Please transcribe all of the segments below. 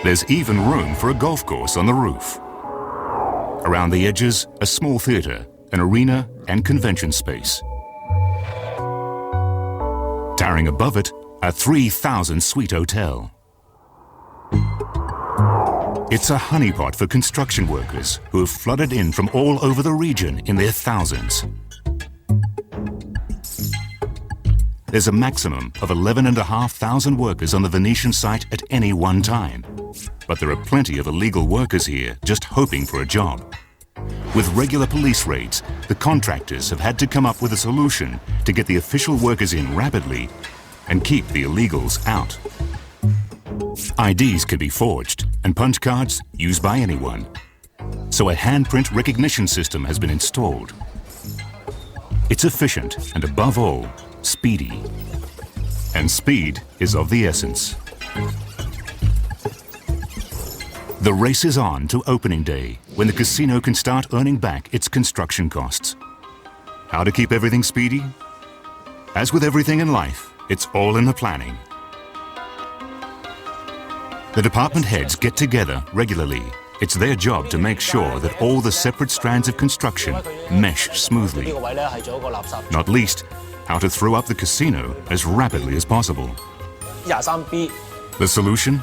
There's even room for a golf course on the roof. Around the edges, a small theatre, an arena and convention space. Towering above it, a 3,000-suite hotel. It's a honeypot for construction workers who have flooded in from all over the region in their thousands. There's a maximum of 11,500 workers on the Venetian site at any one time. But there are plenty of illegal workers here just hoping for a job. With regular police raids, the contractors have had to come up with a solution to get the official workers in rapidly and keep the illegals out. IDs can be forged and punch cards used by anyone. So a handprint recognition system has been installed. It's efficient and, above all, speedy. And speed is of the essence. The race is on to opening day, when the casino can start earning back its construction costs. How to keep everything speedy? As with everything in life, it's all in the planning. The department heads get together regularly. It's their job to make sure that all the separate strands of construction mesh smoothly. Not least, how to throw up the casino as rapidly as possible. The solution?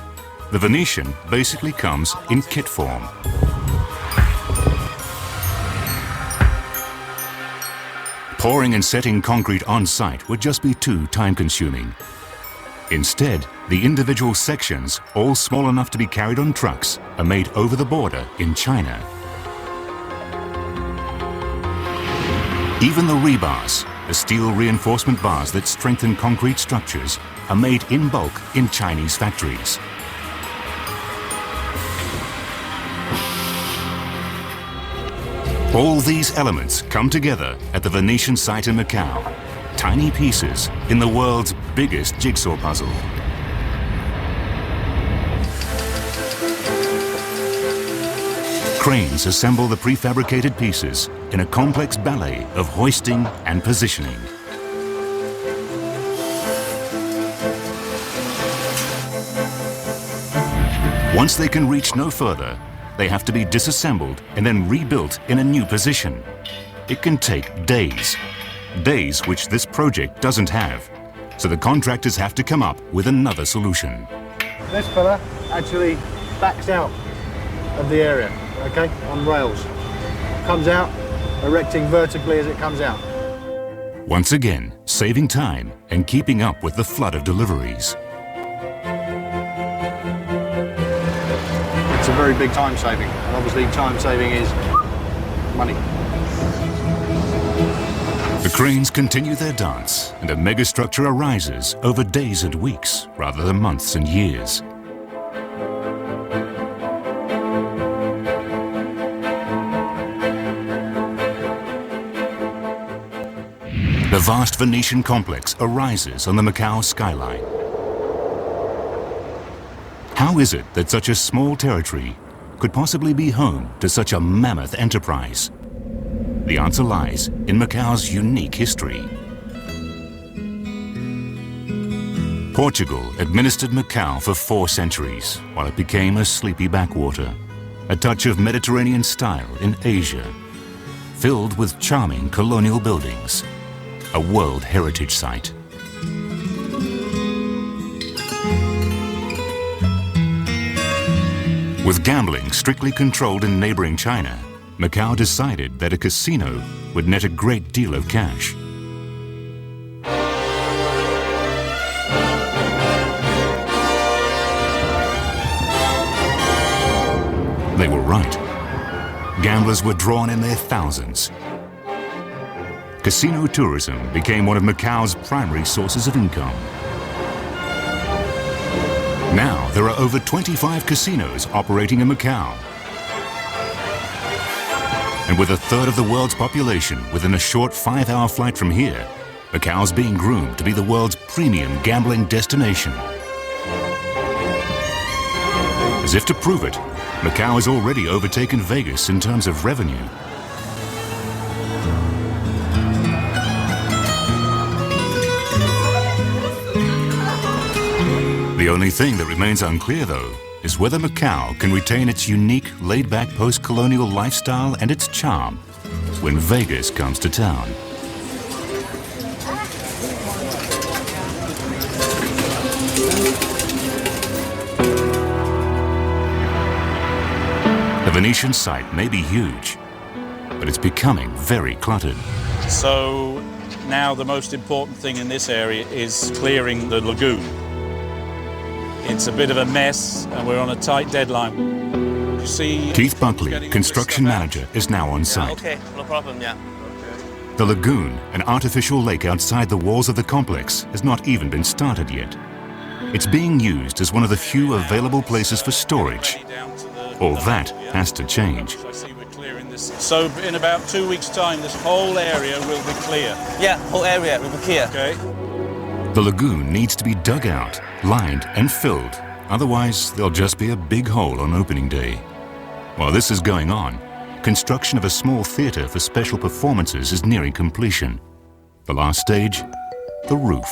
The Venetian basically comes in kit form. Pouring and setting concrete on site would just be too time-consuming. Instead, the individual sections, all small enough to be carried on trucks, are made over the border in China. Even the rebars, the steel reinforcement bars that strengthen concrete structures, are made in bulk in Chinese factories. All these elements come together at the Venetian site in Macau. Tiny pieces in the world's biggest jigsaw puzzle. Cranes assemble the prefabricated pieces in a complex ballet of hoisting and positioning. Once they can reach no further, they have to be disassembled and then rebuilt in a new position. It can take days. Days which this project doesn't have. So the contractors have to come up with another solution. This fella actually backs out of the area, okay, on rails. Comes out, erecting vertically as it comes out. Once again, saving time and keeping up with the flood of deliveries. It's a very big time saving, and obviously time saving is money. The cranes continue their dance, and a megastructure arises over days and weeks, rather than months and years. The vast Venetian complex arises on the Macau skyline. How is it that such a small territory could possibly be home to such a mammoth enterprise? The answer lies in Macau's unique history. Portugal administered Macau for 4 centuries, while it became a sleepy backwater, a touch of Mediterranean style in Asia, filled with charming colonial buildings, a World Heritage Site. With gambling strictly controlled in neighboring China, Macau decided that a casino would net a great deal of cash. They were right. Gamblers were drawn in their thousands. Casino tourism became one of Macau's primary sources of income. Now there are over 25 casinos operating in Macau. And with a third of the world's population within a short 5-hour flight from here, Macau's being groomed to be the world's premium gambling destination. As if to prove it, Macau has already overtaken Vegas in terms of revenue. The only thing that remains unclear, though, is whether Macau can retain its unique, laid-back post-colonial lifestyle and its charm when Vegas comes to town. The Venetian site may be huge, but it's becoming very cluttered. So now the most important thing in this area is clearing the lagoon. It's a bit of a mess and we're on a tight deadline. You see, Keith Buckley, construction manager, is now on site. Okay, no problem, yeah. The lagoon, an artificial lake outside the walls of the complex, has not even been started yet. It's being used as one of the few available places for storage. All that has to change. So in about 2 weeks' time, this whole area will be clear. Yeah, whole area will be clear. Okay. The lagoon needs to be dug out, lined and filled. Otherwise, there'll just be a big hole on opening day. While this is going on, construction of a small theatre for special performances is nearing completion. The last stage, the roof.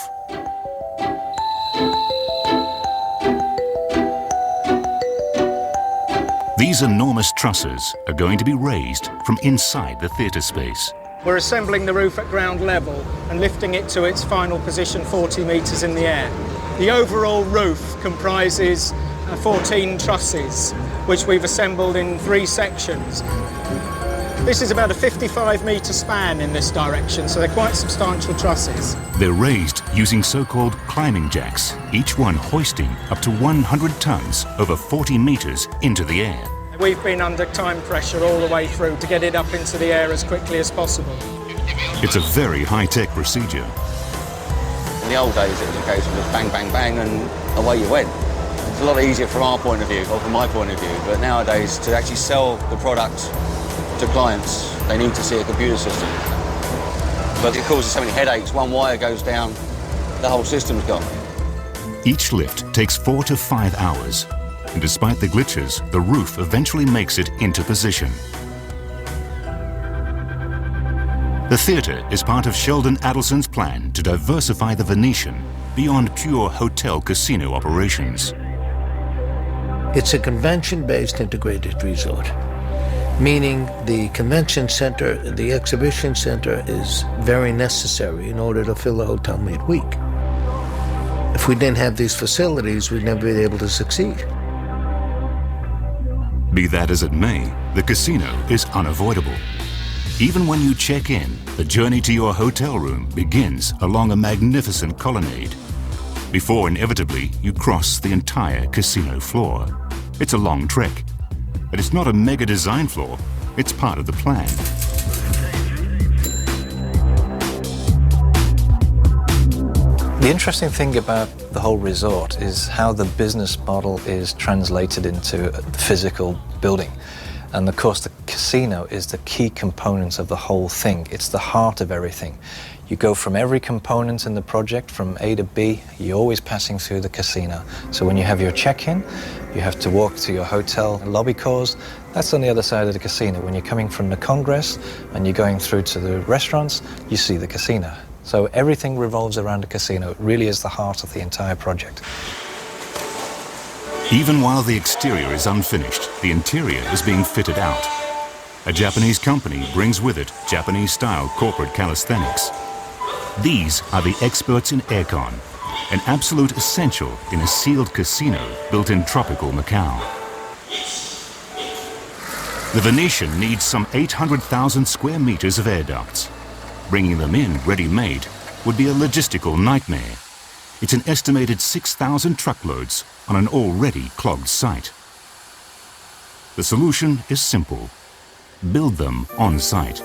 These enormous trusses are going to be raised from inside the theatre space. We're assembling the roof at ground level and lifting it to its final position 40 metres in the air. The overall roof comprises 14 trusses, which we've assembled in 3 sections. This is about a 55-metre span in this direction, so they're quite substantial trusses. They're raised using so-called climbing jacks, each one hoisting up to 100 tons over 40 metres into the air. We've been under time pressure all the way through to get it up into the air as quickly as possible. It's a very high-tech procedure. In the old days, it was a case of just bang, bang, bang, and away you went. It's a lot easier from our point of view, or from my point of view, but nowadays, to actually sell the product to clients, they need to see a computer system. But it causes so many headaches. One wire goes down, the whole system's gone. Each lift takes 4 to 5 hours, and despite the glitches, the roof eventually makes it into position. The theatre is part of Sheldon Adelson's plan to diversify the Venetian beyond pure hotel casino operations. It's a convention-based integrated resort, meaning the convention center, the exhibition center is very necessary in order to fill a hotel midweek. If we didn't have these facilities, we'd never be able to succeed. Be that as it may, the casino is unavoidable. Even when you check in, the journey to your hotel room begins along a magnificent colonnade, before inevitably you cross the entire casino floor. It's a long trek, but it's not a mega design flaw, it's part of the plan. The interesting thing about the whole resort is how the business model is translated into the physical building. And of course, the casino is the key component of the whole thing. It's the heart of everything. You go from every component in the project, from A to B, you're always passing through the casino. So when you have your check-in, you have to walk to your hotel lobby course. That's on the other side of the casino. When you're coming from the Congress and you're going through to the restaurants, you see the casino. So everything revolves around the casino. It really is the heart of the entire project. Even while the exterior is unfinished, the interior is being fitted out. A Japanese company brings with it Japanese-style corporate calisthenics. These are the experts in aircon, an absolute essential in a sealed casino built in tropical Macau. The Venetian needs some 800,000 square meters of air ducts. Bringing them in ready-made would be a logistical nightmare. It's an estimated 6,000 truckloads on an already clogged site. The solution is simple. Build them on site.